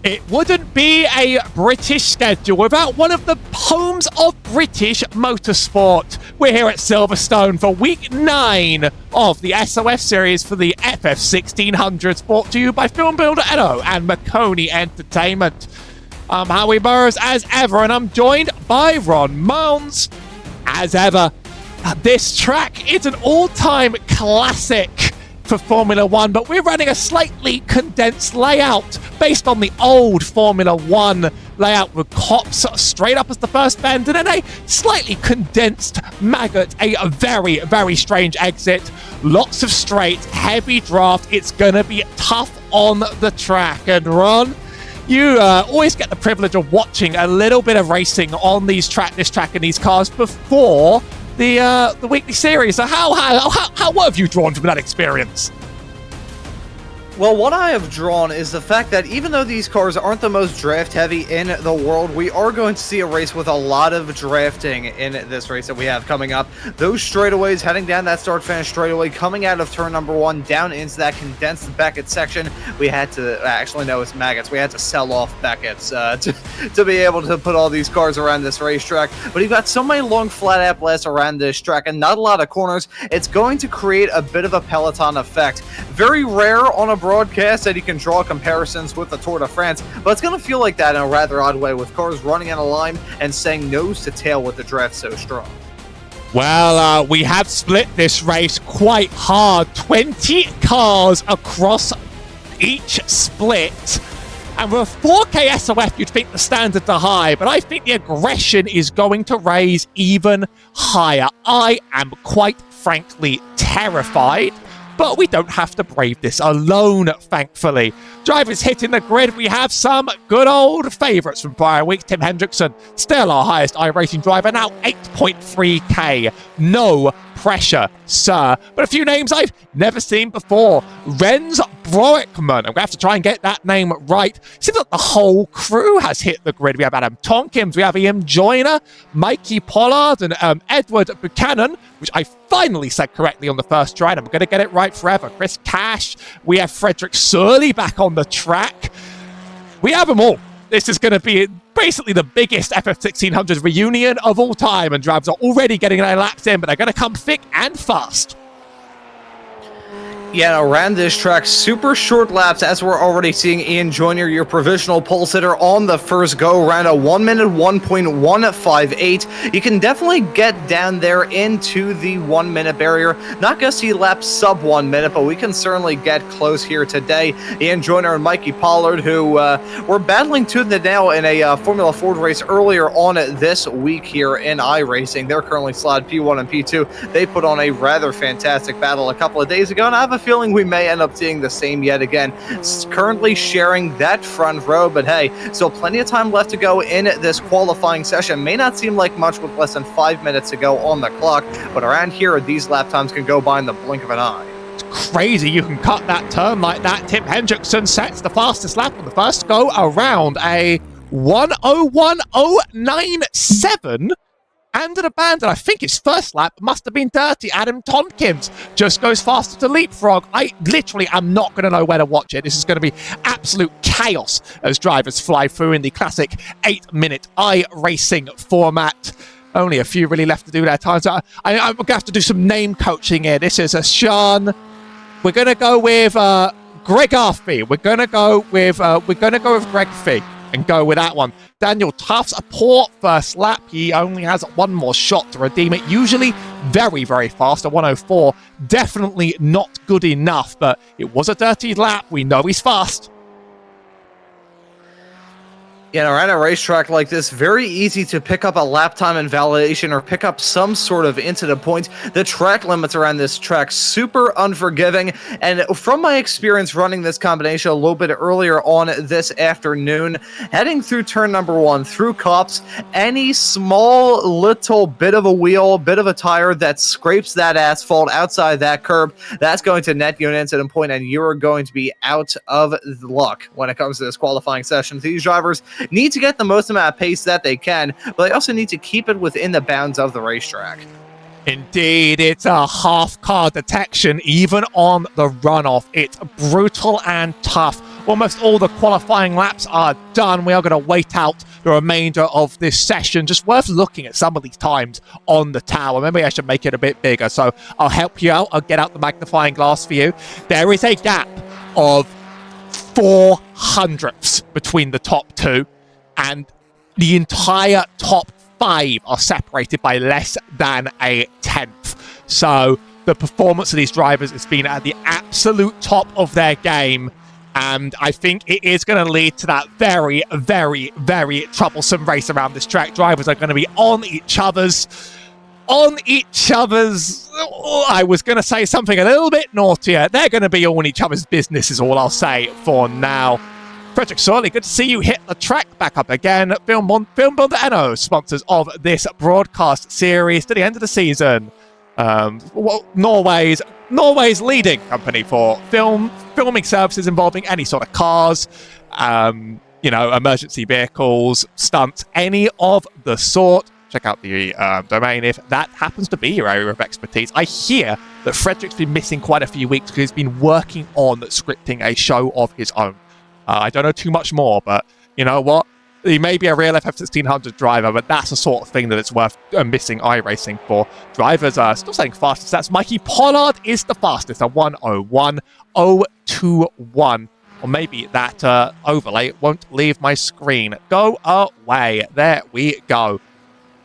It wouldn't be a British schedule without one of the homes of British motorsport. We're here at Silverstone for week 9 of the SoF Series for the FF1600s, brought to you by FILMBIL.NO and Maconi Entertainment. I'm Howie Burrows as ever, and I'm joined by Ron Mounds as ever. This track is an all-time classic for Formula One, but we're running a slightly condensed layout based on the old Formula One layout with Cops straight up as the first bend and then a slightly condensed maggot, a very, very strange exit. Lots of straights, heavy draft. It's going to be tough on the track. And Ron, you always get the privilege of watching a little bit of racing on this track and these cars before the weekly series. So what have you drawn from that experience? Well, what I have drawn is the fact that even though these cars aren't the most draft heavy in the world, we are going to see a race with a lot of drafting in this race that we have coming up. Those straightaways, heading down that start-finish straightaway, coming out of turn number 1, down into that condensed Beckett section, we had to, actually no, it's Maggots, we had to sell off Beckett's to be able to put all these cars around this racetrack. But you've got so many long flat-out blasts around this track and not a lot of corners, it's going to create a bit of a peloton effect. Very rare on a broadcast that you can draw comparisons with the Tour de France, but it's going to feel like that in a rather odd way, with cars running in a line and saying nose to tail with the draft so strong. Well, we have split this race quite hard. 20 cars across each split. And with 4K SoF, you'd think the standards are high, but I think the aggression is going to raise even higher. I am quite frankly terrified. But we don't have to brave this alone, thankfully. Drivers hitting the grid, we have some good old favourites from prior weeks. Tim Hendrickson, still our highest iRacing driver, now 8.3k. No pressure, sir. But a few names I've never seen before. Renz Broekman. I'm going to have to try and get that name right. Seems like the whole crew has hit the grid. We have Adam Tonkins, we have Ian Joyner, Mikey Pollard, and Edward Buchanan, which I finally said correctly on the first try, and I'm going to get it right forever. Chris Cash. We have Frederick Surley back on the track. We have them all. This is going to be basically the biggest FF1600 reunion of all time, and drivers are already getting their laps in, but they're going to come thick and fast. Yeah, around this track, super short laps, as we're already seeing Ian Joyner, your provisional pole sitter, on the first go, around a 1 minute 1.158. You can definitely get down there into the 1 minute barrier. Not going to see laps sub 1 minute, but we can certainly get close here today. Ian Joyner and Mikey Pollard, who were battling tooth and nail in a Formula Ford race earlier on this week here in iRacing. They're currently slotted P1 and P2. They put on a rather fantastic battle a couple of days ago, and I have a feeling we may end up seeing the same yet again. Currently sharing that front row, but hey, still plenty of time left to go in this qualifying session. May not seem like much with less than 5 minutes to go on the clock, but around here, these lap times can go by in the blink of an eye. It's crazy you can cut that turn like that. Tim Hendrickson sets the fastest lap on the first go, around a 1:01.097. And an abandon. I think his first lap must have been dirty. Adam Tonkins just goes faster to leapfrog. I literally am not going to know where to watch it. This is going to be absolute chaos as drivers fly through in the classic 8-minute iRacing format. Only a few really left to do their time. So I'm going to have to do some name coaching here. This is a Sean. We're going to go with Greg Arfee. We're going to go with Greg Fee and go with that one. Daniel Tuff's a poor first lap. He only has one more shot to redeem it. Usually very, very fast. A 104. Definitely not good enough, but it was a dirty lap. We know he's fast. Yeah, around a racetrack like this, very easy to pick up a lap time invalidation or pick up some sort of incident point. The track limits around this track, super unforgiving. And from my experience running this combination a little bit earlier on this afternoon, heading through turn number 1, through Cops, any small little bit of a wheel, bit of a tire that scrapes that asphalt outside that curb, that's going to net you an incident point, and you're going to be out of luck when it comes to this qualifying session. These drivers need to get the most amount of pace that they can, but they also need to keep it within the bounds of the racetrack. Indeed, it's a half-car detection, even on the runoff. It's brutal and tough. almost all the qualifying laps are done. We are going to wait out the remainder of this session. Just worth looking at some of these times on the tower. Maybe I should make it a bit bigger, so I'll help you out. I'll get out the magnifying glass for you. There is a gap of 400ths between the top two, and the entire top 5 are separated by less than a tenth. So the performance of these drivers has been at the absolute top of their game, and I think it is going to lead to that very, very, very troublesome race around this track. Drivers are going to be on each other's. I was going to say something a little bit naughtier. They're going to be on each other's business is all I'll say for now. Frederick Sorley, good to see you hit the track back up again. FILMBIL.NO, sponsors of this broadcast series to the end of the season. Norway's leading company for filming services involving any sort of cars, emergency vehicles, stunts, any of the sort. Check out the domain if that happens to be your area of expertise. I hear that Frederick's been missing quite a few weeks because he's been working on scripting a show of his own. I don't know too much more, but you know what? He may be a real FF1600 driver, but that's the sort of thing that it's worth missing iRacing for. Drivers are still saying fastest. That's Mikey Pollard is the fastest, a 1:01.021. Or maybe that overlay won't leave my screen. Go away. There we go.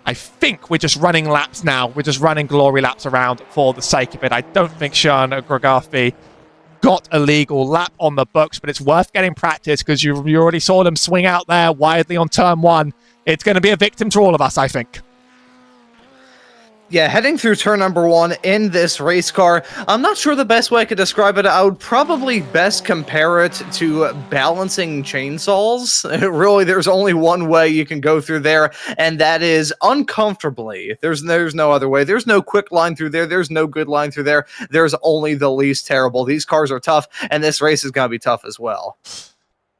I think we're just running laps now. We're just running glory laps around for the sake of it. I don't think Sean Gregarfi got a legal lap on the books, but it's worth getting practice because you already saw them swing out there widely on turn 1. It's going to be a victim to all of us, I think. Yeah, heading through turn number 1 in this race car, I'm not sure the best way I could describe it. I would probably best compare it to balancing chainsaws. Really, there's only one way you can go through there, and that is uncomfortably. There's no other way. There's no quick line through there. There's no good line through there. There's only the least terrible. These cars are tough, and this race is going to be tough as well.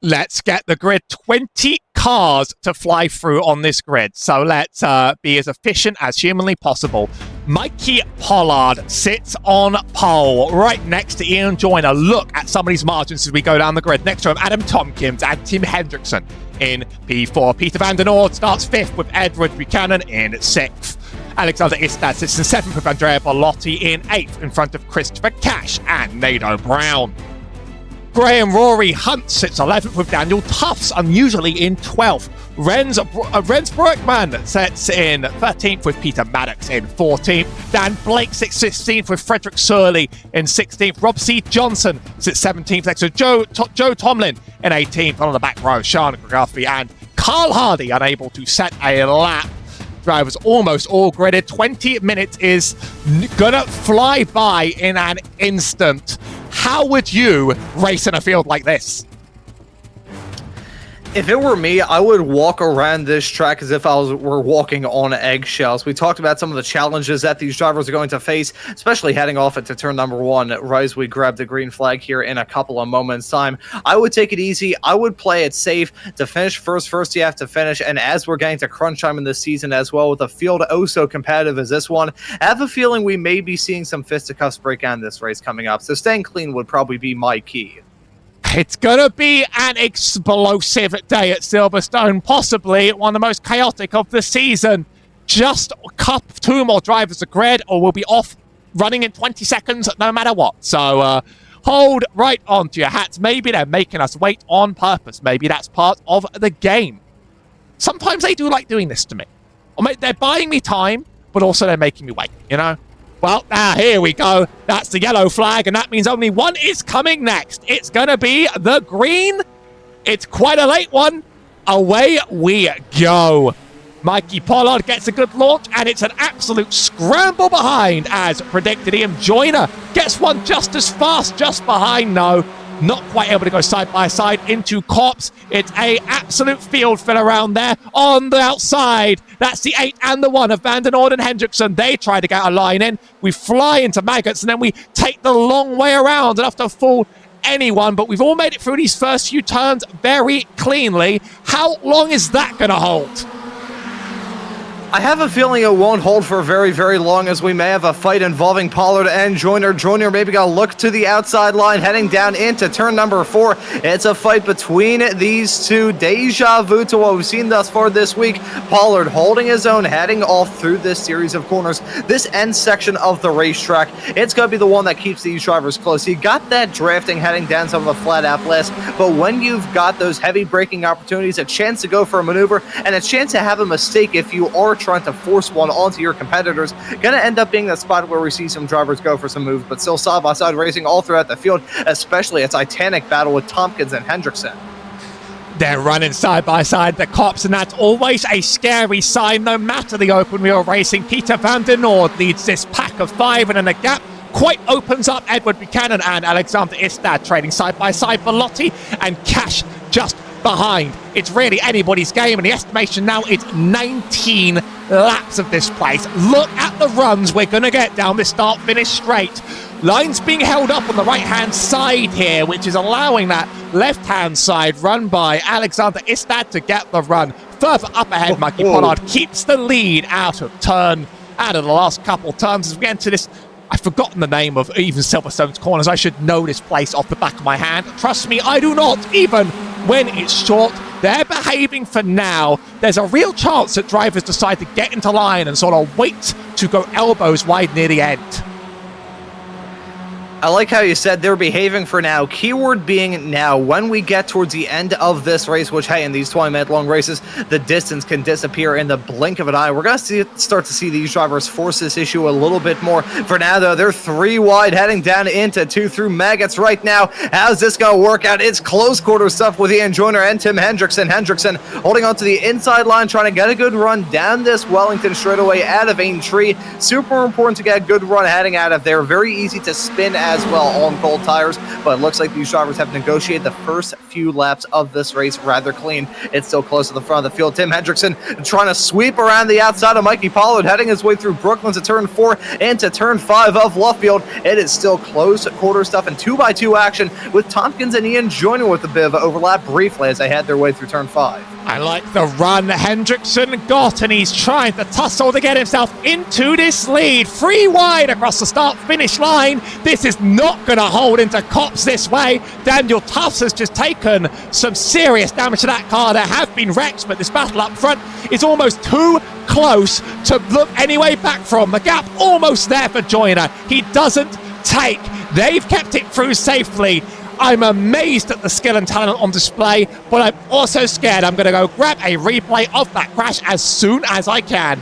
Let's get the grid. 20 cars to fly through on this grid. So let's be as efficient as humanly possible. Mikey Pollard sits on pole right next to Ian Joyner. Look at some of these margins as we go down the grid. Next to him, Adam Tompkins and Tim Hendrickson in P4. Peter van den Oord starts 5th with Edward Buchanan in 6th. Alexander Istad sits in 7th with Andrea Bellotti in 8th in front of Christopher Cash and Nado Brown. Graham Rory Hunt sits 11th with Daniel Tufts, unusually in 12th. Renz Broekman sits in 13th with Peter Maddox in 14th. Dan Blake sits 16th with Frederick Surley in 16th. Rob C. Johnson sits 17th next to Joe Tomlin in 18th. On the back row, Sean Gregarfi and Carl Hardy unable to set a lap. Drivers almost all gridded. 20 minutes is gonna fly by in an instant. How would you race in a field like this? If it were me, I would walk around this track as if were walking on eggshells. We talked about some of the challenges that these drivers are going to face, especially heading off into turn number 1, right as we grab the green flag here in a couple of moments' time. I would take it easy. I would play it safe. To finish first you have to finish. And as we're getting to crunch time in this season as well, with a field oh so competitive as this one, I have a feeling we may be seeing some fisticuffs break out in this race coming up. So staying clean would probably be my key. It's going to be an explosive day at Silverstone, possibly one of the most chaotic of the season. Just 2 more drivers to grid, or we'll be off running in 20 seconds no matter what. So hold right on to your hats. Maybe they're making us wait on purpose. Maybe that's part of the game. Sometimes they do like doing this to me. Or they're buying me time, but also they're making me wait, you know? Well, here we go. That's the yellow flag, and that means only one is coming next. It's going to be the green. It's quite a late one. Away we go. Mikey Pollard gets a good launch, and it's an absolute scramble behind, as predicted. Ian Joyner gets one just as fast, just behind. No, not quite able to go side by side into Cops. It's a absolute field fill around there on the outside. That's the 8 and the 1 of Van den Oord and Hendrickson. They try to get a line in. We fly into Maggots, and then we take the long way around enough to fool anyone. But we've all made it through these first few turns very cleanly. How long is that going to hold? I have a feeling it won't hold for very, very long, as we may have a fight involving Pollard and Joyner. Joyner maybe got to look to the outside line, heading down into turn number 4. It's a fight between these two. Deja vu to what we've seen thus far this week. Pollard holding his own, heading off through this series of corners. This end section of the racetrack, it's going to be the one that keeps these drivers close. You got that drafting heading down some of the flat-out blast, but when you've got those heavy braking opportunities, a chance to go for a maneuver, and a chance to have a mistake if you are trying to force one onto your competitors, gonna end up being the spot where we see some drivers go for some moves, but still side-by-side racing all throughout the field, especially a titanic battle with Tompkins and Hendrickson. They're running side by side, the cops, and that's always a scary sign, no matter the open wheel racing. Peter van der Noord leads this pack of 5, and then the gap quite opens up. Edward Buchanan and Alexander Istad trading side by side. Belotti and Cash just behind. It's really anybody's game, and the estimation now is 19 laps of this place. Look at the runs we're going to get down this start-finish straight. Lines being held up on the right-hand side here, which is allowing that left-hand side run by Alexander Istad to get the run. Further up ahead, Mikey Pollard keeps the lead out of the last couple turns as we get into this. I've forgotten the name of even Silverstone's corners. I should know this place off the back of my hand. Trust me, I do not, even when it's short. They're behaving for now. There's a real chance that drivers decide to get into line and sort of wait to go elbows wide near the end. I like how you said they're behaving for now. Keyword being now. When we get towards the end of this race, which, hey, in these 20-minute long races, the distance can disappear in the blink of an eye. We're going to start to see these drivers force this issue a little bit more. For now, though, they're 3 wide, heading down into 2 through Maggots right now. How's this going to work out? It's close quarter stuff with Ian Joyner and Tim Hendrickson. Hendrickson holding on to the inside line, trying to get a good run down this Wellington straightaway out of Aintree. Super important to get a good run heading out of there. Very easy to spin as well on cold tires, but it looks like these drivers have negotiated the first few laps of this race rather clean. It's still close to the front of the field. Tim Hendrickson trying to sweep around the outside of Mikey Pollard, heading his way through Brooklyn to turn 4 into turn 5 of Luffield. It is still close quarter stuff and 2x2 action with Tompkins and Ian Joyner with a bit of an overlap briefly as they head their way through turn 5. I like the run Hendrickson got, and he's trying to tussle to get himself into this lead. 3 wide across the start-finish line. This is not going to hold into cops this way. Daniel Tufts has just taken some serious damage to that car. There have been wrecks, but this battle up front is almost too close to look any way back from. The gap almost there for Joyner. He doesn't take. They've kept it through safely. I'm amazed at the skill and talent on display, but I'm also scared. I'm going to go grab a replay of that crash as soon as I can.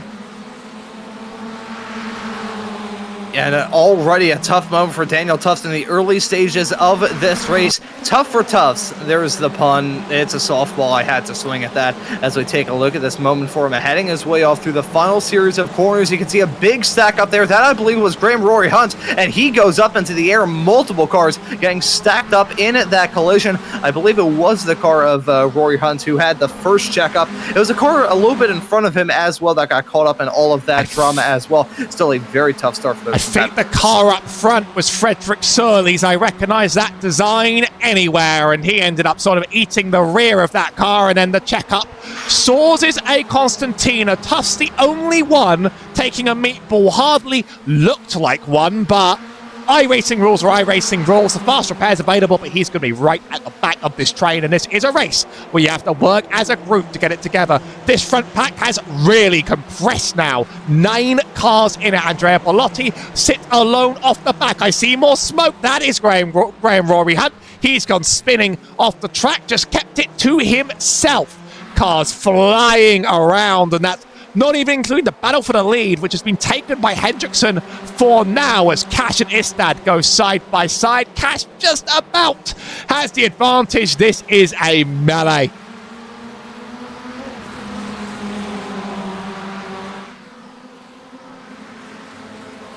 And already a tough moment for Daniel Tufts in the early stages of this race. Tough for Tufts. There's the pun. It's a softball. I had to swing at that as we take a look at this moment for him. Heading his way off through the final series of corners. You can see a big stack up there. That, I believe, was Graham Rory Hunt, and he goes up into the air. Multiple cars getting stacked up in that collision. I believe it was the car of Rory Hunt who had the first checkup. It was a car a little bit in front of him as well that got caught up in all of that drama as well. Still a very tough start for those. I think the car up front was Frederick Surley's. I recognise that design anywhere, and he ended up sort of eating the rear of that car, and then the checkup. Soars is a Constantina. Tufts the only one taking a meatball. Hardly looked like one, but iRacing rules are iRacing rules. The fast repair's available, but he's going to be right at the back of this train, and this is a race where you have to work as a group to get it together. This front pack has really compressed now. 9 cars in it. Andrea Belotti sits alone off the back. I see more smoke. That is Graham Rory Hunt. He's gone spinning off the track, just kept it to himself. Cars flying around, and that's not even including the battle for the lead, which has been taken by Hendrickson for now as Cash and Istad go side by side. Cash just about has the advantage. This is a melee.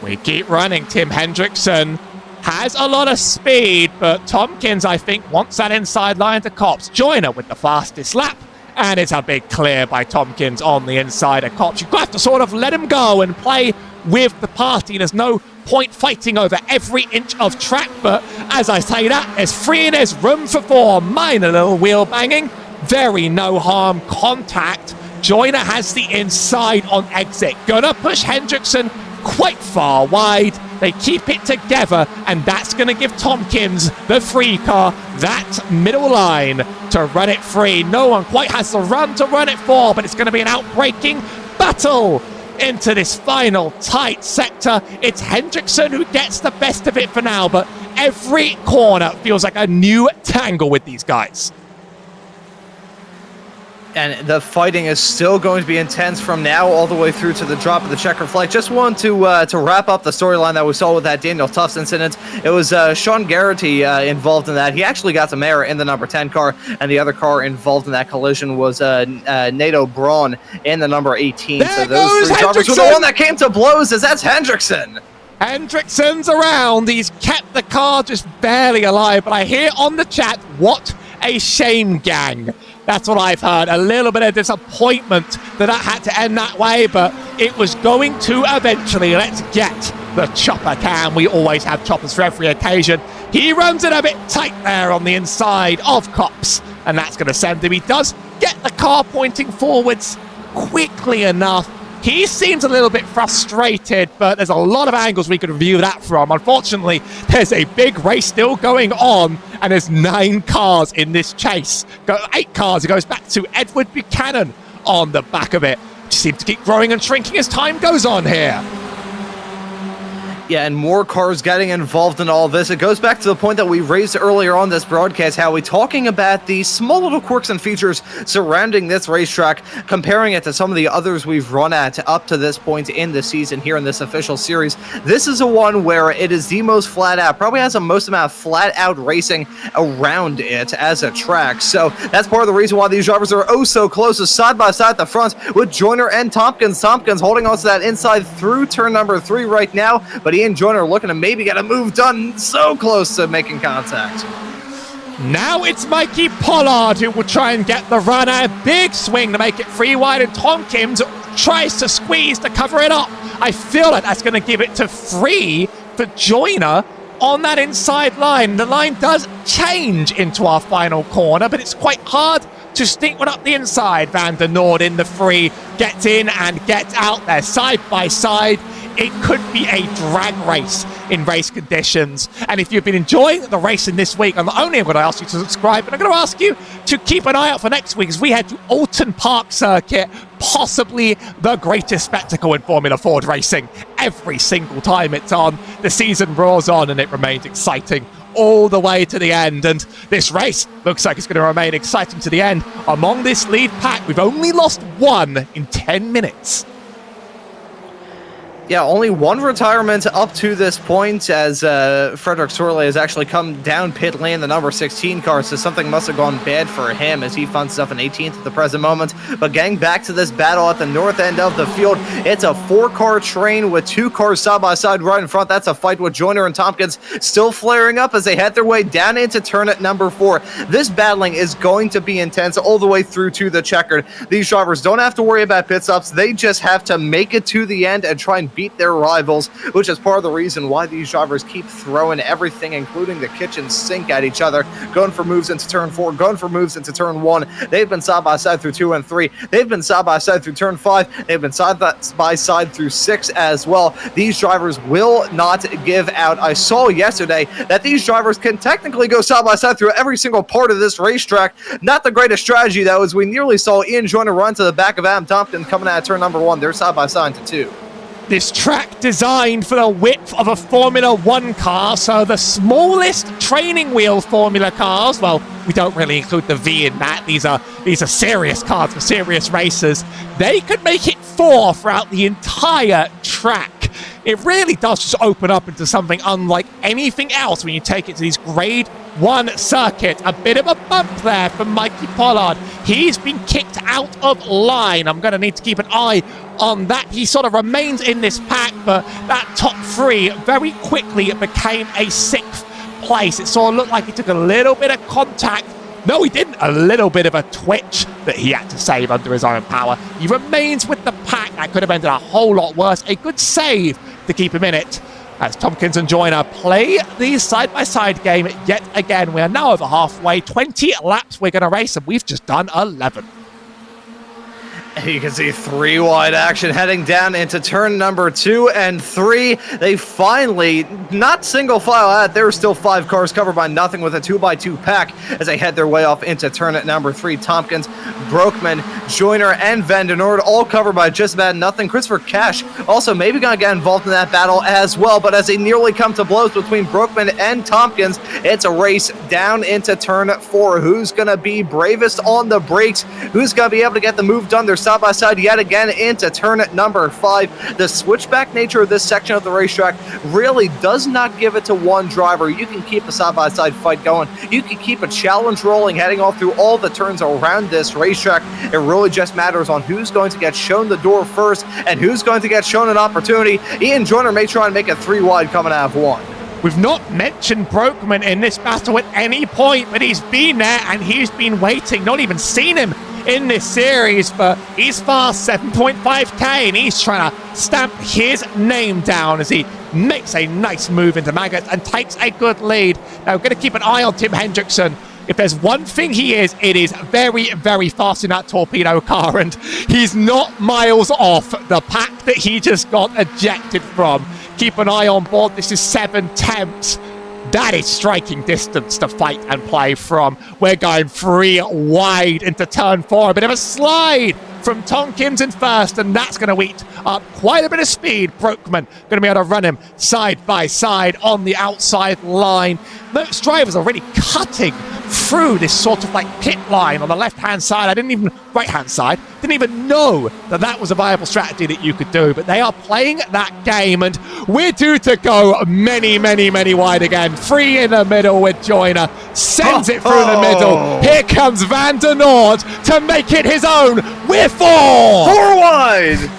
We keep running. Tim Hendrickson has a lot of speed, but Tompkins, I think, wants that inside line to cops. Joyner with the fastest lap. And it's a big clear by Tompkins on the inside of Cops. You've got to sort of let him go and play with the party. There's no point fighting over every inch of track, but as I say that, there's 3 and there's room for 4. Minor little wheel banging. Very no harm contact Joyner has the inside on exit. Gonna push Hendrickson quite far wide. They keep it together, and that's going to give Tompkins, the free car, that middle line to run it free. No one quite has the run to run it for, but it's going to be an outbreaking battle into this final tight sector. It's Hendrickson who gets the best of it for now, but every corner feels like a new tangle with these guys. And the fighting is still going to be intense from now all the way through to the drop of the checker flag. Just want to wrap up the storyline that we saw with that Daniel Tufts incident. It was Sean Garrity involved in that. He actually got some air in the number 10 car, and the other car involved in that collision was Nato Braun in the number 18. There so those three drivers were the one that came to blows, as that's Hendrickson. Hendrickson's around. He's kept the car just barely alive, but I hear on the chat, what a shame, gang. That's what I've heard. A little bit of disappointment that had to end that way, but it was going to eventually. Let's get the chopper cam. We always have choppers for every occasion. He runs it a bit tight there on the inside of Cops, and that's going to send him. He does get the car pointing forwards quickly enough. He seems a little bit frustrated, but there's a lot of angles we could review that from. Unfortunately, there's a big race still going on, and there's 9 cars in this chase. 8 cars. It goes back to Edward Buchanan on the back of it. Just seems to keep growing and shrinking as time goes on here. Yeah, and more cars getting involved in all this. It goes back to the point that we raised earlier on this broadcast, how we talking about the small little quirks and features surrounding this racetrack, comparing it to some of the others we've run at up to this point in the season here in this official series. This is a one where it is the most flat out, probably has the most amount of flat out racing around it as a track. So that's part of the reason why these drivers are oh so close, side by side at the front with Joyner and Tompkins. Tompkins holding on to that inside through turn number 3 right now, but he and Joyner looking to maybe get a move done, so close to making contact. Now it's Mikey Pollard who will try and get the run. A big swing to make it free wide, and Tompkins tries to squeeze to cover it up. I feel like that's going to give it to free for Joyner on that inside line. The line does change into our final corner, but it's quite hard to sneak one up the inside. Van der Noord in the free, gets in and gets out there side by side. It could be a drag race in race conditions. And if you've been enjoying the racing this week, I'm not only going to ask you to subscribe, but I'm going to ask you to keep an eye out for next week as we head to Alton Park Circuit, possibly the greatest spectacle in Formula Ford racing. Every single time it's on, the season roars on and it remains exciting all the way to the end. And this race looks like it's going to remain exciting to the end. Among this lead pack, we've only lost one in 10 minutes. Yeah, only one retirement up to this point, as Frederick Sorley has actually come down pit lane, the number 16 car, so something must have gone bad for him as he finds himself in 18th at the present moment. But getting back to this battle at the north end of the field, it's a 4-car train with 2 cars side by side right in front. That's a fight with Joyner and Tompkins still flaring up as they head their way down into turn at number 4. This battling is going to be intense all the way through to the checkered. These drivers don't have to worry about pit stops. They just have to make it to the end and try and beat their rivals, which is part of the reason why these drivers keep throwing everything, including the kitchen sink, at each other, going for moves into turn 4, going for moves into turn 1. They've been side by side through 2 and 3. They've been side by side through turn 5. They've been side by side through 6 as well. These drivers will not give out. I saw yesterday that these drivers can technically go side by side through every single part of this racetrack. Not the greatest strategy, though, as we nearly saw Ian Joyner run to the back of Adam Tompkins coming out of turn number 1. They're side by side to 2. This track designed for the width of a Formula 1 car, so the smallest training wheel Formula cars, well, we don't really include the V in that. These are serious cars for serious racers. They could make it 4 throughout the entire track. It really does just open up into something unlike anything else when you take it to these Grade 1 circuits. A bit of a bump there from Mikey Pollard. He's been kicked out of line. I'm going to need to keep an eye on that. He sort of remains in this pack, but that top 3 very quickly became a 6th place. It sort of looked like he took a little bit of contact. No, he didn't. A little bit of a twitch that he had to save under his own power. He remains with the pack. That could have ended a whole lot worse. A good save to keep him in it as Tompkins and Joyner play the side-by-side game yet again. We are now over halfway. 20 laps we're going to race, and we've just done 11. You can see 3 wide action heading down into turn number 2 and 3. They finally, not single file out, there were still 5 cars covered by nothing with a 2x2 pack as they head their way off into turn at number 3. Tompkins, Broekman, Joyner, and Van den Noord all covered by just about nothing. Christopher Cash also maybe going to get involved in that battle as well, but as they nearly come to blows between Broekman and Tompkins, it's a race down into turn 4. Who's going to be bravest on the brakes? Who's going to be able to get the move done? They're side by side yet again into turn number 5. The switchback nature of this section of the racetrack really does not give it to one driver. You can keep a side by side fight going. You can keep a challenge rolling, heading off through all the turns around this racetrack. It really just matters on who's going to get shown the door first and who's going to get shown an opportunity. Ian Joyner may try and make it 3 wide coming out of 1. We've not mentioned Broekman in this battle at any point, but he's been there and he's been waiting. Not even seen him in this series, but he's fast 7.5k and he's trying to stamp his name down as he makes a nice move into Maggots and takes a good lead. Now, we're going to keep an eye on Tim Hendrickson. If there's one thing he is, it is very, very fast in that torpedo car, and he's not miles off the pack that he just got ejected from. Keep an eye on board. This is 7 tenths. That is striking distance to fight and play from. We're going 3 wide into turn 4. A bit of a slide from Tompkins in first, and that's going to eat up quite a bit of speed. Broekman going to be able to run him side by side on the outside line. Most drivers already cutting through this sort of like pit line on the left-hand side. Right-hand side. Didn't even know that that was a viable strategy that you could do, but they are playing that game, and we're due to go many, many, many wide again. 3 in the middle with Joyner. Sends it through the middle. Here comes Van den Noord to make it his own. We're 4 wide.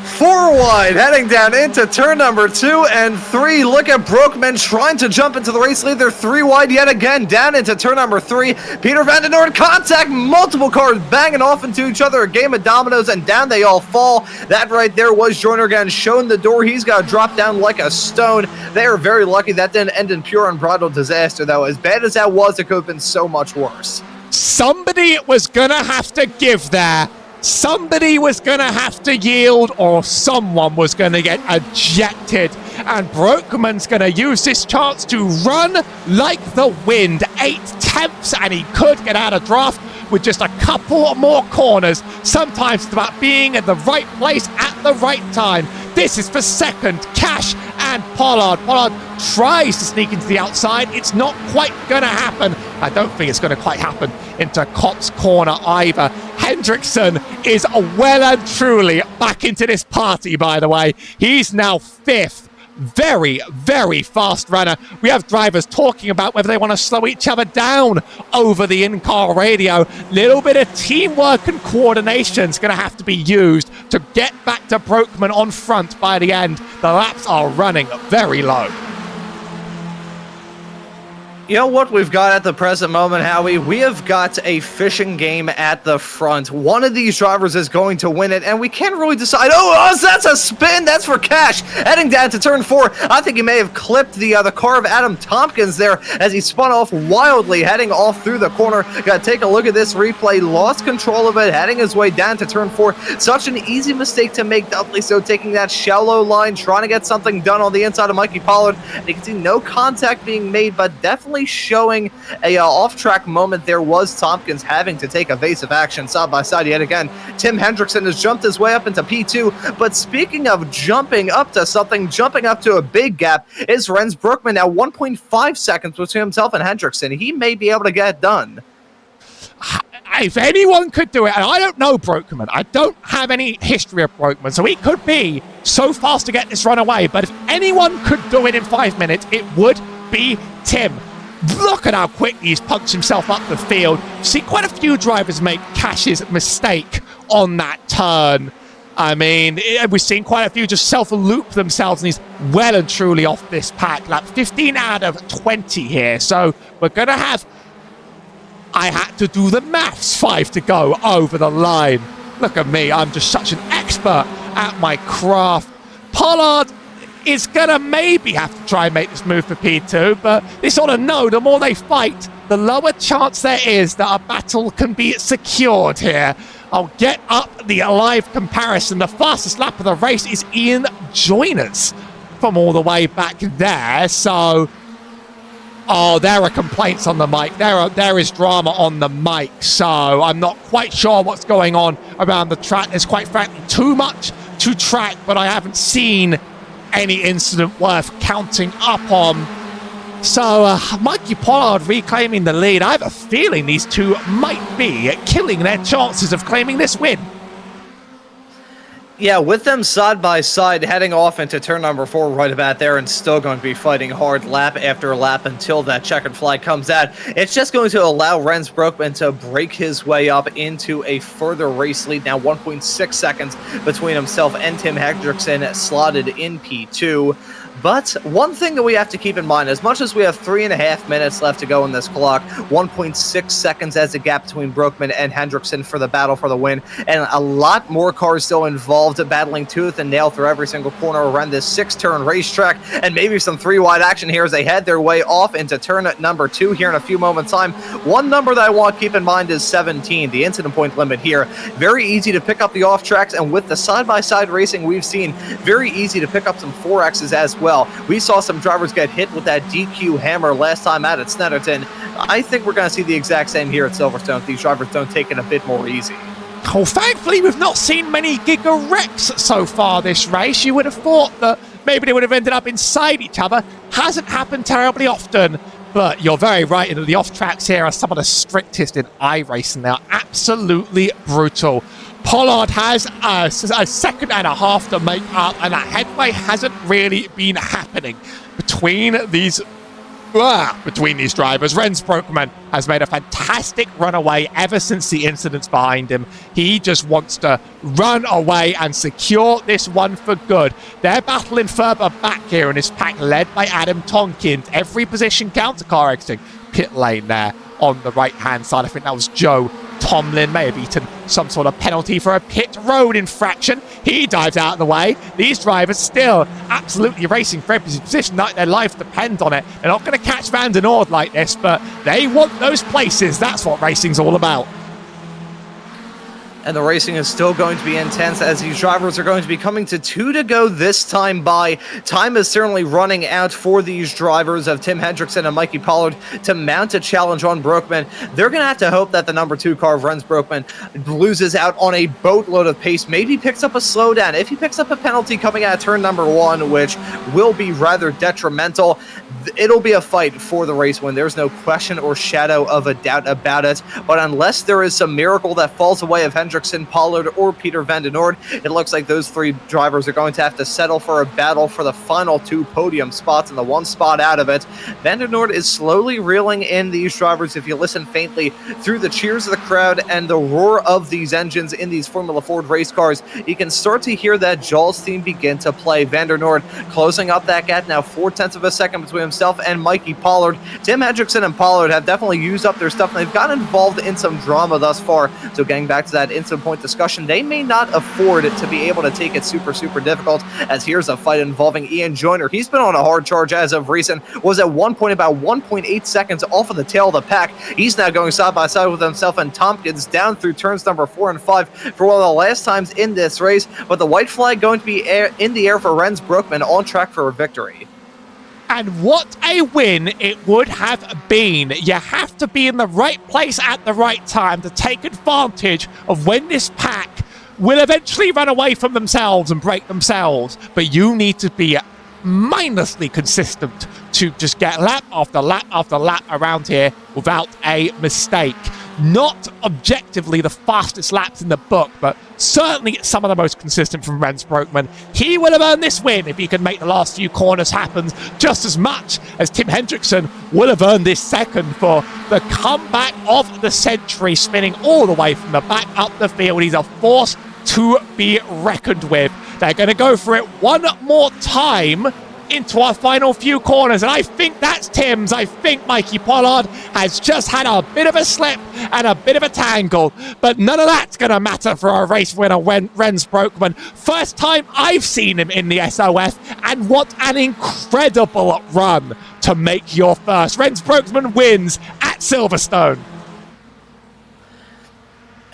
4 wide, heading down into turn number 2 and 3. Look at Broekman trying to jump into the race lead. They're 3 wide yet again, down into turn number 3. Peter Van den Noord contact, multiple cars banging off into each other. A game of dominoes, and down they all fall. That right there was Joyner again, showing the door. He's got to drop down like a stone. They are very lucky that didn't end in pure unbridled disaster, though. As bad as that was, it could have been so much worse. Somebody was going to have to give there. Somebody was going to have to yield, or someone was going to get ejected. And Broekman's going to use this chance to run like the wind. 8 tenths, and he could get out of draft with just a couple more corners. Sometimes it's about being in the right place at the right time. This is for second, Cash and Pollard. Pollard tries to sneak into the outside. It's not quite going to happen. I don't think it's going to quite happen into Kopp's corner either. Hendrickson is well and truly back into this party, by the way. He's now 5th. Very, very fast runner. We have drivers talking about whether they want to slow each other down over the in-car radio. Little bit of teamwork and coordination is going to have to be used to get back to Broekman on front by the end. The laps are running very low. You know what we've got at the present moment, Howie? We have got a fishing game at the front. One of these drivers is going to win it, and we can't really decide. Oh, that's a spin. That's for Cash. Heading down to turn 4. I think he may have clipped the car of Adam Tompkins there as he spun off wildly, heading off through the corner. Got to take a look at this replay. Lost control of it, heading his way down to turn 4. Such an easy mistake to make, doubly so, taking that shallow line, trying to get something done on the inside of Mikey Pollard. And you can see no contact being made, but definitely showing a off-track moment. There was Tompkins having to take evasive action side by side yet again. Tim Hendrickson has jumped his way up into P2, but speaking of jumping up to something, jumping up to a big gap is Rens Broekman, now 1.5 seconds between himself and Hendrickson. He may be able to get it done. If anyone could do it, and I don't know Broekman, I don't have any history of Broekman, so he could be so fast to get this run away, but if anyone could do it in 5 minutes, it would be Tim. Look at how quick he's punched himself up the field. See quite a few drivers make Cash's mistake on that turn. I mean, we've seen quite a few just self-loop themselves, and he's well and truly off this pack. Like 15 out of 20 here. So we're going to have... I had to do the maths. 5 to go over the line. Look at me. I'm just such an expert at my craft. Pollard is going to maybe have to try and make this move for P2, but they sort of know the more they fight, the lower chance there is that a battle can be secured here. I'll get up the live comparison. The fastest lap of the race is Ian Joyner's from all the way back there. So, oh, there are complaints on the mic. There is drama on the mic. So I'm not quite sure what's going on around the track. There's quite frankly too much to track, but I haven't seen any incident worth counting up on. So Mikey Pollard reclaiming the lead. I have a feeling these two might be killing their chances of claiming this win. Yeah, with them side by side heading off into turn number 4 right about there, and still going to be fighting hard lap after lap until that checkered flag comes out. It's just going to allow Rens Broekman to break his way up into a further race lead. Now 1.6 seconds between himself and Tim Hendrickson slotted in P2. But one thing that we have to keep in mind, as much as we have 3.5 minutes left to go in this clock, 1.6 seconds as a gap between Broekman and Hendrickson for the battle for the win, and a lot more cars still involved, battling tooth and nail through every single corner around this 6-turn racetrack, and maybe some 3-wide action here as they head their way off into turn number 2 here in a few moments' time. One number that I want to keep in mind is 17, the incident point limit here. Very easy to pick up the off tracks, and with the side-by-side racing we've seen, very easy to pick up some 4Xs as well. We saw some drivers get hit with that DQ hammer last time out at Snetterton. I think we're going to see the exact same here at Silverstone if these drivers don't take it a bit more easy. Oh, thankfully, we've not seen many Giga wrecks so far this race. You would have thought that maybe they would have ended up inside each other. Hasn't happened terribly often, but you're very right. The off-tracks here are some of the strictest in iRacing. They are absolutely brutal. Pollard has a second and a half to make up, and that headway hasn't really been happening between these drivers. Rens Broekman has made a fantastic run away ever since the incidents behind him. He just wants to run away and secure this one for good. They're battling further back here in this pack, led by Adam Tonkins. Every position counts. Car exiting pit lane there on the right-hand side. I think that was Joe Tomlin, may have eaten some sort of penalty for a pit road infraction. He dives out of the way. These drivers still absolutely racing for every position, like their life depends on it. They're not going to catch Van der Noord like this, but they want those places. That's what racing's all about. And the racing is still going to be intense as these drivers are going to be coming to 2 to go this time by. Time is certainly running out for these drivers of Tim Hendrickson and Mikey Pollard to mount a challenge on Broekman. They're going to have to hope that the number 2 car of Rens Broekman loses out on a boatload of pace, maybe picks up a slowdown. If he picks up a penalty coming out of turn number 1, which will be rather detrimental, it'll be a fight for the race win. There's no question or shadow of a doubt about it. But unless there is some miracle that falls away of Hendrickson, Pollard, or Peter Van der Noord, it looks like those 3 drivers are going to have to settle for a battle for the final 2 podium spots and the 1 spot out of it. Van der Noord is slowly reeling in these drivers. If you listen faintly through the cheers of the crowd and the roar of these engines in these Formula Ford race cars, you can start to hear that Jaws theme begin to play. Van der Noord closing up that gap now 0.4 of a second between himself and Mikey Pollard. Tim Hendrickson and Pollard have definitely used up their stuff, and they've gotten involved in some drama thus far. So getting back to that incident point discussion, they may not afford to be able to take it super difficult, as here's a fight involving Ian Joyner. He's been on a hard charge as of recent, was at one point about 1.8 seconds off of the tail of the pack. He's now going side by side with himself and Tompkins down through turns number 4 and 5 for one of the last times in this race, but the white flag going to be in the air for Rens Broekman, on track for a victory. And what a win it would have been. You have to be in the right place at the right time to take advantage of when this pack will eventually run away from themselves and break themselves. But you need to be mindlessly consistent to just get lap after lap after lap around here without a mistake. Not objectively the fastest laps in the book, but certainly some of the most consistent from Rens Broekman. He will have earned this win if he can make the last few corners happen, just as much as Tim Hendrickson will have earned this second for the comeback of the century, spinning all the way from the back up the field. He's a force to be reckoned with. They're going to go for it one more time into our final few corners, and I think that's Tim's. I think Mikey Pollard has just had a bit of a slip and a bit of a tangle, but none of that's going to matter for our race winner, Rens Broekman. First time I've seen him in the SOF, and what an incredible run to make your first. Rens Broekman wins at Silverstone.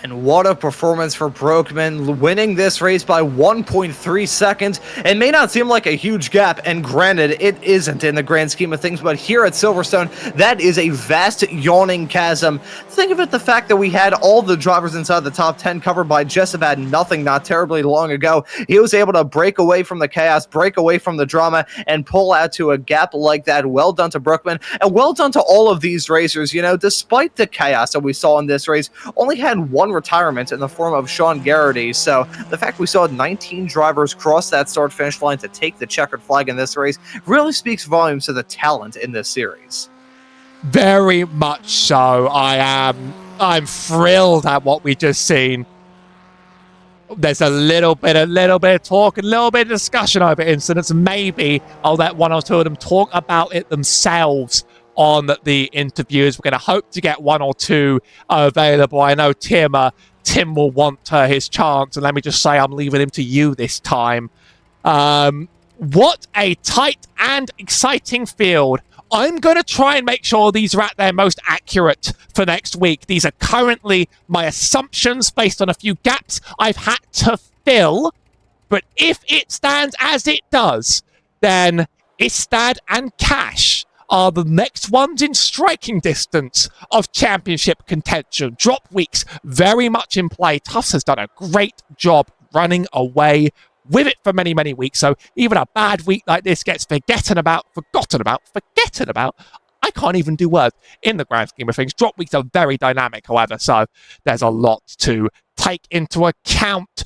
And what a performance for Broekman, winning this race by 1.3 seconds. It may not seem like a huge gap, and granted, it isn't in the grand scheme of things, but here at Silverstone, that is a vast yawning chasm. Think of it, the fact that we had all the drivers inside the top 10 covered by just about nothing not terribly long ago. He was able to break away from the chaos, break away from the drama, and pull out to a gap like that. Well done to Broekman, and well done to all of these racers. You know, despite the chaos that we saw in this race, only had one retirement in the form of Sean Garrity. So the fact we saw 19 drivers cross that start-finish line to take the checkered flag in this race really speaks volumes to the talent in this series. Very much so. I'm thrilled at what we just seen. There's a little bit of talk, a little bit of discussion over incidents. Maybe I'll let one or two of them talk about it themselves on the interviews. We're going to hope to get one or two available. I know Tim will want his chance, and let me just say I'm leaving him to you this time. What a tight and exciting field. I'm going to try and make sure these are at their most accurate for next week. These are currently my assumptions based on a few gaps I've had to fill. But if it stands as it does, then Istad and Cash are the next ones in striking distance of championship contention. Drop weeks very much in play. Tufts has done a great job running away with it for many, many weeks. So even a bad week like this gets forgotten about. I can't even do words in the grand scheme of things. Drop weeks are very dynamic, however, so there's a lot to take into account.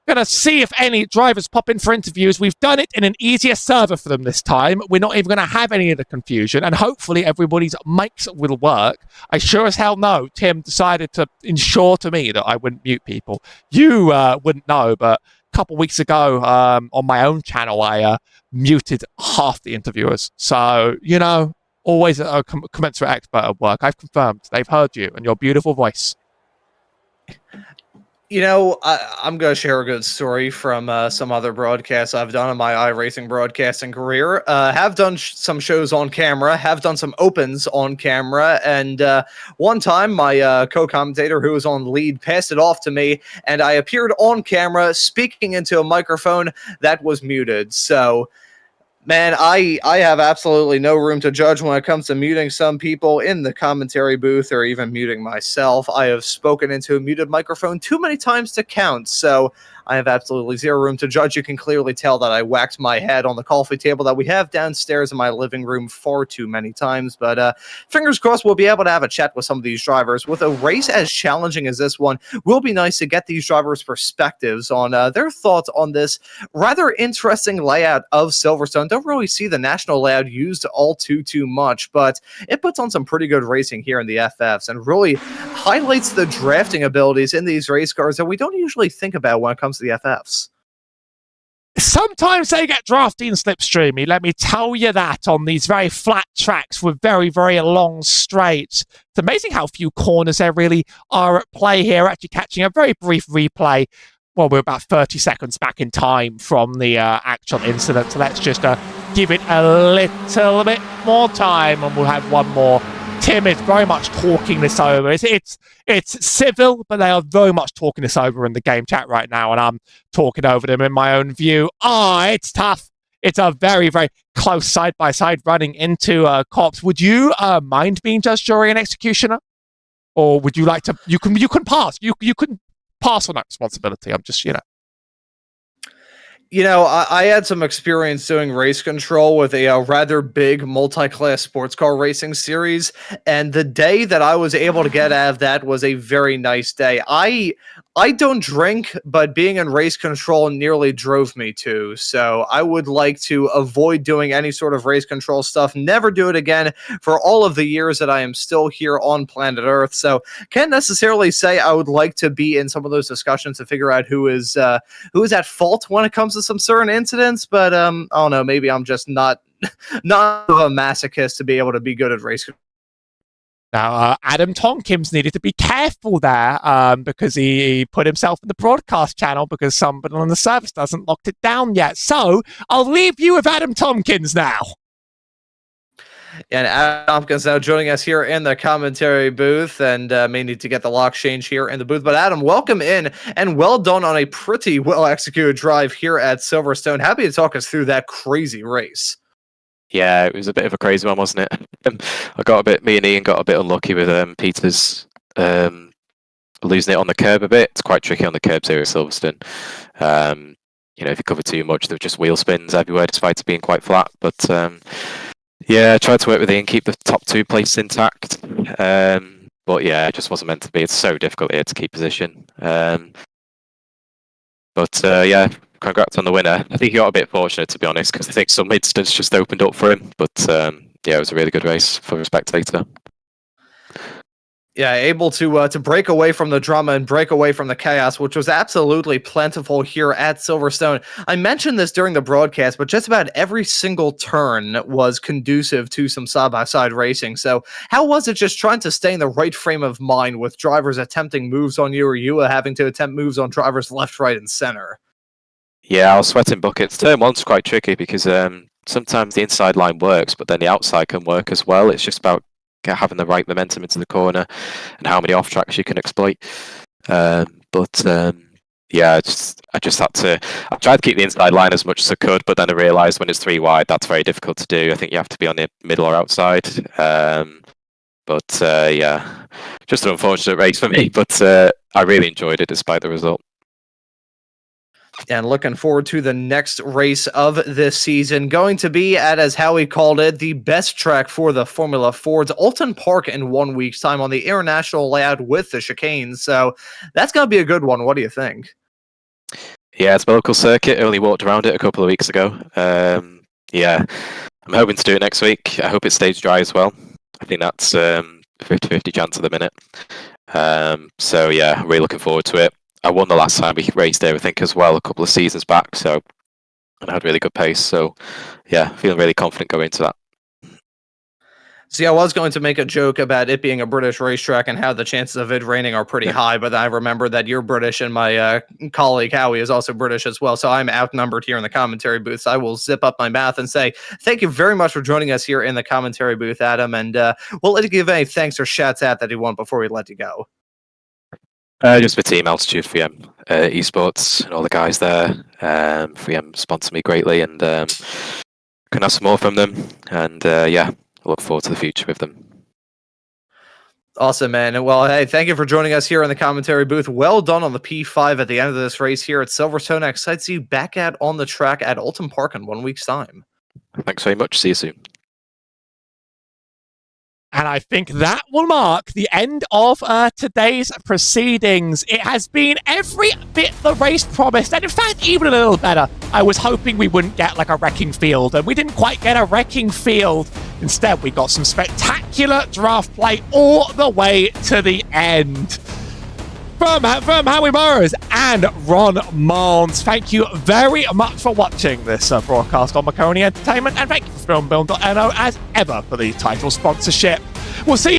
Gonna see if any drivers pop in for interviews. We've done it in an easier server for them this time. We're not even gonna have any of the confusion, and hopefully everybody's mics will work. I sure as hell know Tim decided to ensure to me that I wouldn't mute people. You wouldn't know, but a couple weeks ago on my own channel, I muted half the interviewers. So, you know, always a commensurate expert at work. I've confirmed they've heard you and your beautiful voice. You know, I'm going to share a good story from some other broadcasts I've done in my iRacing broadcasting career. Have done some shows on camera, have done some opens on camera, and one time my co-commentator who was on lead passed it off to me, and I appeared on camera speaking into a microphone that was muted. So, man, I have absolutely no room to judge when it comes to muting some people in the commentary booth or even muting myself. I have spoken into a muted microphone too many times to count, so I have absolutely zero room to judge. You can clearly tell that I whacked my head on the coffee table that we have downstairs in my living room far too many times, but fingers crossed we'll be able to have a chat with some of these drivers. With a race as challenging as this one, it will be nice to get these drivers' perspectives on their thoughts on this rather interesting layout of Silverstone. Don't really see the national layout used all too much, but it puts on some pretty good racing here in the FFs and really highlights the drafting abilities in these race cars that we don't usually think about when it comes to the FFs. Sometimes they get drafty and slipstreamy, let me tell you that, on these very flat tracks with very, very long straights. It's amazing how few corners there really are at play here. Actually catching a very brief replay. Well, we're about 30 seconds back in time from the actual incident, so let's just give it a little bit more time and we'll have one more. Tim is very much talking this over. It's civil, but they are very much talking this over in the game chat right now, and I'm talking over them in my own view. It's tough. It's a very, very close side-by-side running into cops. Would you mind being judge, jury, and executioner? Or would you like to... You can pass. You can pass on that responsibility. I'm just, You know, I had some experience doing race control with a rather big multi-class sports car racing series, and the day that I was able to get out of that was a very nice day. I don't drink, but being in race control nearly drove me to, so I would like to avoid doing any sort of race control stuff, never do it again for all of the years that I am still here on planet Earth, so can't necessarily say I would like to be in some of those discussions to figure out who is at fault when it comes to some certain incidents, but I don't know, maybe I'm just not a masochist to be able to be good at race control. Now, Adam Tonkins needed to be careful there because he put himself in the broadcast channel because somebody on the service doesn't locked it down yet. So I'll leave you with Adam Tompkins now. And Adam Tompkins now joining us here in the commentary booth, and may need to get the lock change here in the booth. But Adam, welcome in, and well done on a pretty well-executed drive here at Silverstone. Happy to talk us through that crazy race. Yeah, it was a bit of a crazy one, wasn't it? Me and Ian got a bit unlucky with Peter's losing it on the curb a bit. It's quite tricky on the curbs here at Silverstone. You know, if you cover too much, there were just wheel spins everywhere, despite it being quite flat. But yeah, I tried to work with Ian, keep the top two places intact. But yeah, it just wasn't meant to be. It's so difficult here to keep position. But yeah, congrats on the winner. I think he got a bit fortunate, to be honest, because I think some instance just opened up for him. But yeah, it was a really good race for a spectator. Yeah, able to break away from the drama and break away from the chaos, which was absolutely plentiful here at Silverstone. I mentioned this during the broadcast, but just about every single turn was conducive to some side-by-side racing. So how was it just trying to stay in the right frame of mind with drivers attempting moves on you, or you having to attempt moves on drivers left, right, and center? Yeah, I was sweating buckets. Turn one's quite tricky because sometimes the inside line works, but then the outside can work as well. It's just about having the right momentum into the corner and how many off tracks you can exploit. Yeah, I just had to. I tried to keep the inside line as much as I could, but then I realised when it's three wide, that's very difficult to do. I think you have to be on the middle or outside. Yeah, just an unfortunate race for me, but I really enjoyed it despite the result. And looking forward to the next race of this season, going to be at, as Howie called it, the best track for the Formula Fords, Alton Park, in 1 week's time on the international layout with the chicanes. So that's going to be a good one. What do you think? Yeah, it's a local circuit. I only walked around it a couple of weeks ago. Yeah, I'm hoping to do it next week. I hope it stays dry as well. I think that's 50-50 chance at the minute. So yeah, really looking forward to it. I won the last time we raced there, I think, as well, a couple of seasons back. So, and I had really good pace. So, yeah, feeling really confident going into that. See, I was going to make a joke about it being a British racetrack and how the chances of it raining are pretty high, but I remember that you're British and my colleague Howie is also British as well, so I'm outnumbered here in the commentary booth. So I will zip up my mouth and say thank you very much for joining us here in the commentary booth, Adam, and we'll let you give any thanks or shouts out that you want before we let you go. Just for Team Altitude, 3M Esports, and all the guys there. 3M sponsored me greatly, and can ask some more from them. And yeah, I look forward to the future with them. Awesome, man. Well, hey, thank you for joining us here in the commentary booth. Well done on the P5 at the end of this race here at Silverstone. I'm excited to see you back out on the track at Alton Park in 1 week's time. Thanks very much. See you soon. And I think that will mark the end of today's proceedings. It has been every bit the race promised, and in fact, even a little better. I was hoping we wouldn't get like a wrecking field, and we didn't quite get a wrecking field. Instead, we got some spectacular draft play all the way to the end. From Howie Burrows and Ron Mons, thank you very much for watching this broadcast on Maconi Entertainment, and thank you for FILMBIL.NO as ever for the title sponsorship. We'll see you